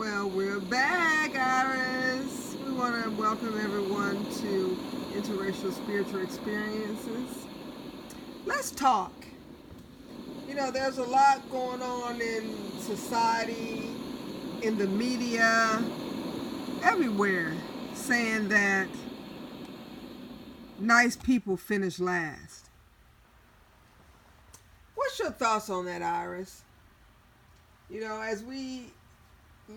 Well, we're back, Iris. We want to welcome everyone to Interracial Spiritual Experiences. Let's talk. You know, there's a lot going on in society, in the media, everywhere, saying that nice people finish last. What's your thoughts on that, Iris? You know, as we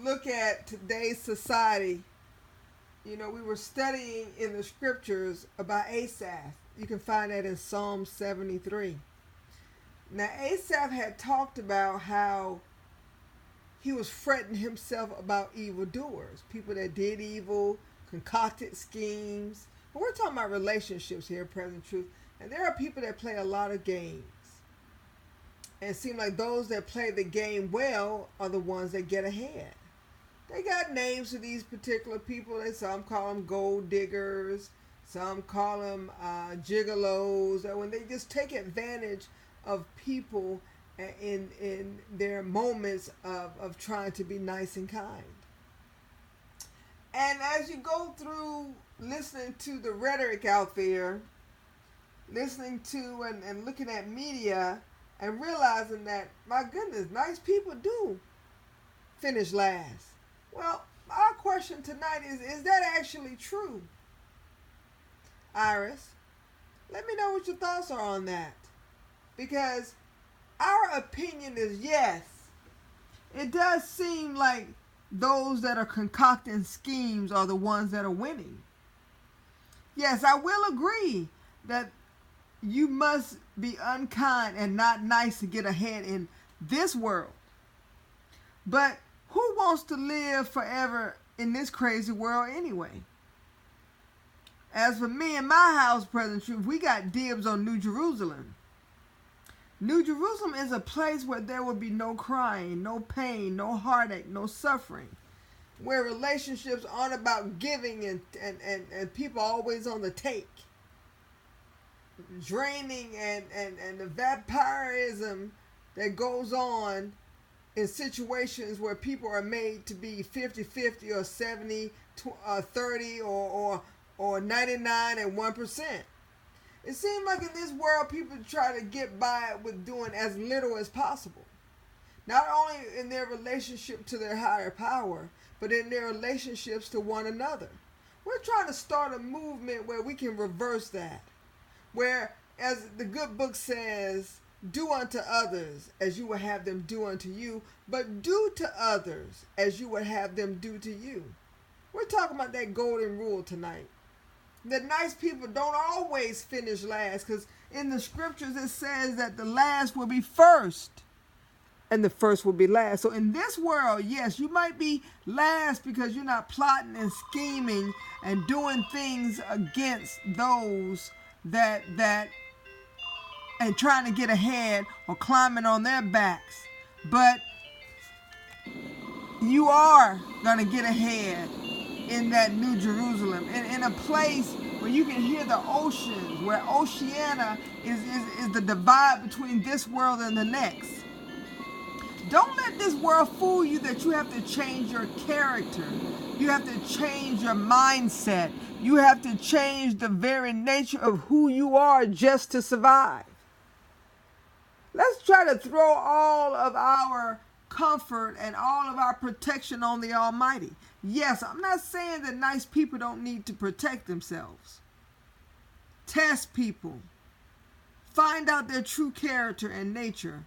look at today's society, you know, we were studying in the scriptures about Asaph. You can find that in Psalm 73. Now, Asaph had talked about how he was fretting himself about evildoers, people that did evil, concocted schemes. But we're talking about relationships here, present truth. And there are people that play a lot of games. And it seems like those that play the game well are the ones that get ahead. They got names for these particular people. Some call them gold diggers. Some call them gigolos. When they just take advantage of people in their moments of trying to be nice and kind. And as you go through listening to the rhetoric out there, listening to and looking at media, and realizing that, my goodness, nice people do finish last. Well, our question tonight is that actually true? Iris, let me know what your thoughts are on that. Because our opinion is yes. It does seem like those that are concocting schemes are the ones that are winning. Yes, I will agree that you must be unkind and not nice to get ahead in this world. But who wants to live forever in this crazy world anyway? As for me and my house, present truth, we got dibs on New Jerusalem. New Jerusalem is a place where there will be no crying, no pain, no heartache, no suffering. Where relationships aren't about giving and people are always on the take. Draining and the vampirism that goes on in situations where people are made to be 50-50 or 70-30 or 99 and 1%. It seems like in this world people try to get by with doing as little as possible. Not only in their relationship to their higher power, but in their relationships to one another. We're trying to start a movement where we can reverse that. Where, as the good book says, do unto others as you would have them do unto you, but do to others as you would have them do to you. We're talking about that golden rule tonight. That nice people don't always finish last, because in the scriptures it says that the last will be first and the first will be last. So in this world, yes, you might be last because you're not plotting and scheming and doing things against those that and trying to get ahead or climbing on their backs. But you are going to get ahead in that New Jerusalem, in a place where you can hear the oceans, where Oceania is the divide between this world and the next. Don't let this world fool you that you have to change your character. You have to change your mindset. You have to change the very nature of who you are just to survive. Let's try to throw all of our comfort and all of our protection on the Almighty. Yes, I'm not saying that nice people don't need to protect themselves. Test people. Find out their true character and nature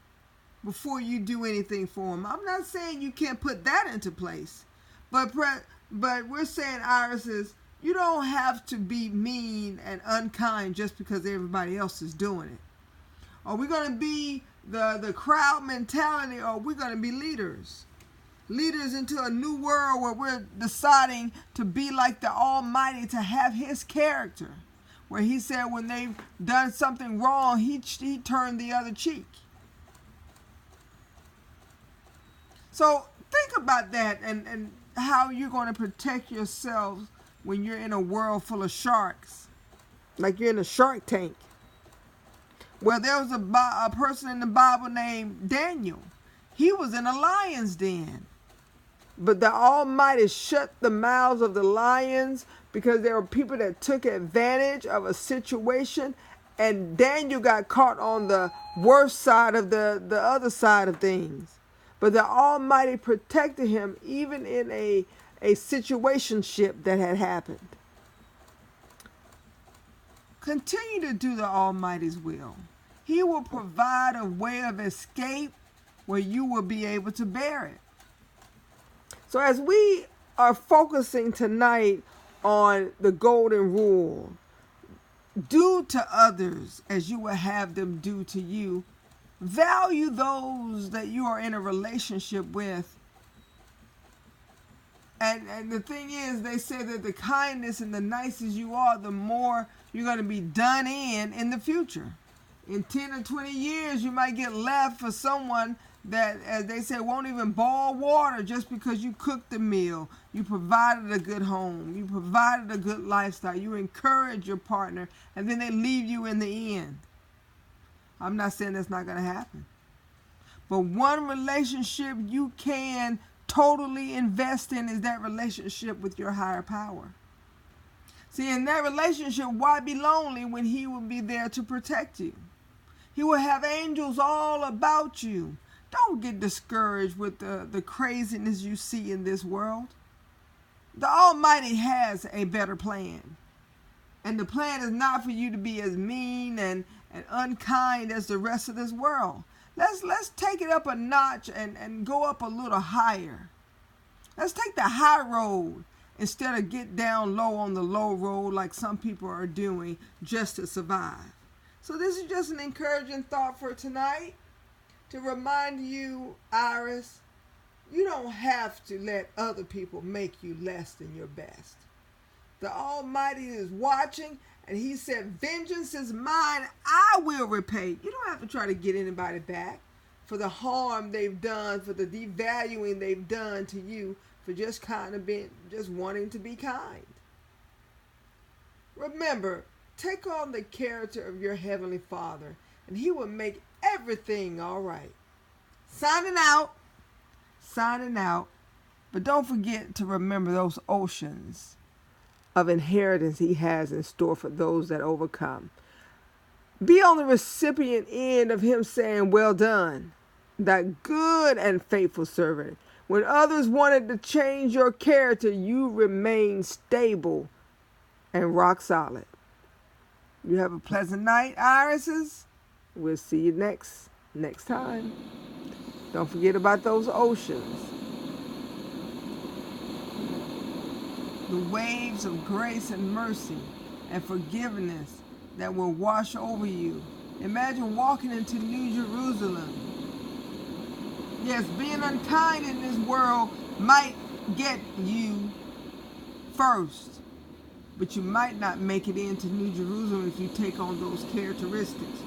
before you do anything for them. I'm not saying you can't put that into place. But we're saying, Iris, you don't have to be mean and unkind just because everybody else is doing it. Are we going to be the crowd mentality, or are we going to be leaders? Leaders into a new world where we're deciding to be like the Almighty, to have His character. Where He said when they've done something wrong, He turned the other cheek. So think about that and how you're going to protect yourselves when you're in a world full of sharks. Like you're in a shark tank. Well, there was a person in the Bible named Daniel. He was in a lion's den. But the Almighty shut the mouths of the lions because there were people that took advantage of a situation, and Daniel got caught on the worst side of the other side of things. But the Almighty protected him even in a situationship that had happened. Continue to do the Almighty's will. He will provide a way of escape where you will be able to bear it. So as we are focusing tonight on the golden rule, do to others as you will have them do to you. Value those that you are in a relationship with. And the thing is, they say that the kindness and the nicest you are, the more you're going to be done in the future. In 10 or 20 years, you might get left for someone that, as they say, won't even boil water just because you cooked the meal. You provided a good home. You provided a good lifestyle. You encourage your partner, and then they leave you in the end. I'm not saying that's not going to happen. But one relationship you can totally invest in is that relationship with your higher power. See, in that relationship, why be lonely when he will be there to protect you? He will have angels all about you. Don't get discouraged with the craziness you see in this world. The Almighty has a better plan. And the plan is not for you to be as mean and unkind as the rest of this world. Let's take it up a notch and go up a little higher. Let's take the high road instead of get down low on the low road like some people are doing just to survive. So this is just an encouraging thought for tonight to remind you, Iris, you don't have to let other people make you less than your best. The Almighty is watching, and he said, vengeance is mine, I will repay. You don't have to try to get anybody back for the harm they've done, for the devaluing they've done to you, for just wanting to be kind. Remember, take on the character of your Heavenly Father, and he will make everything all right. Signing out. But don't forget to remember those oceans of inheritance he has in store for those that overcome. Be on the recipient end of him saying, well done, that good and faithful servant. When others wanted to change your character, you remain stable and rock solid. You have a pleasant night, irises. We'll see you next time. Don't forget about those oceans. The waves of grace and mercy and forgiveness that will wash over you. Imagine walking into New Jerusalem. Yes, being unkind in this world might get you first, but you might not make it into New Jerusalem if you take on those characteristics.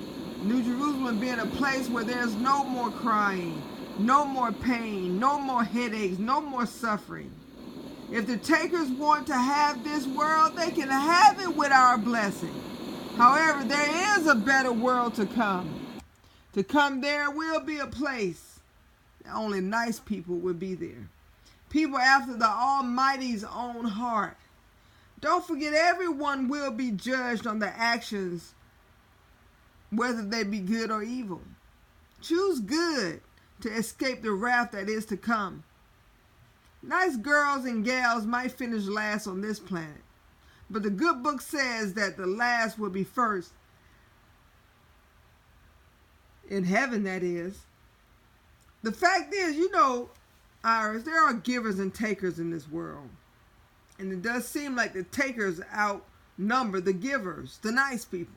New Jerusalem being a place where there's no more crying, no more pain, no more headaches, no more suffering. If the takers want to have this world, they can have it with our blessing. However, there is a better world to come. To come there will be a place that only nice people will be there. People after the Almighty's own heart. Don't forget, everyone will be judged on their actions, whether they be good or evil. Choose good to escape the wrath that is to come. Nice girls and gals might finish last on this planet, but the good book says that the last will be first. In heaven, that is. The fact is, Iris, there are givers and takers in this world. And it does seem like the takers outnumber the givers, the nice people.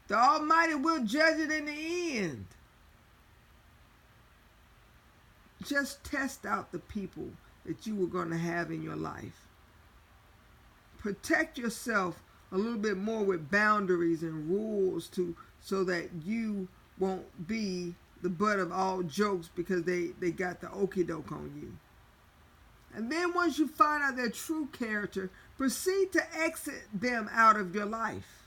The Almighty will judge it in the end. Just test out the people that you were going to have in your life. Protect yourself a little bit more with boundaries and rules so that you won't be the butt of all jokes because they got the okie doke on you. And then once you find out their true character, proceed to exit them out of your life.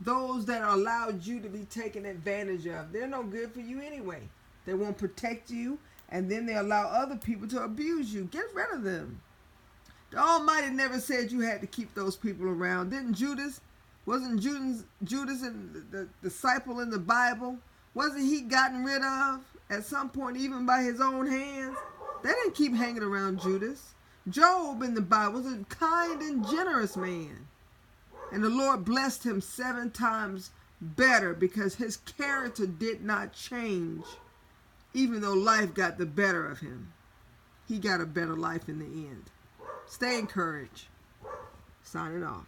Those that allowed you to be taken advantage of, they're no good for you anyway. They won't protect you, And then they allow other people to abuse you. Get rid of them. The Almighty never said you had to keep those people around. Didn't Judas? Wasn't Judas and the disciple in the Bible? Wasn't he gotten rid of at some point, even by his own hands? They didn't keep hanging around Judas. Job in the Bible was a kind and generous man. And the Lord blessed him 7 times better because his character did not change. Even though life got the better of him, he got a better life in the end. Stay encouraged. Signing off.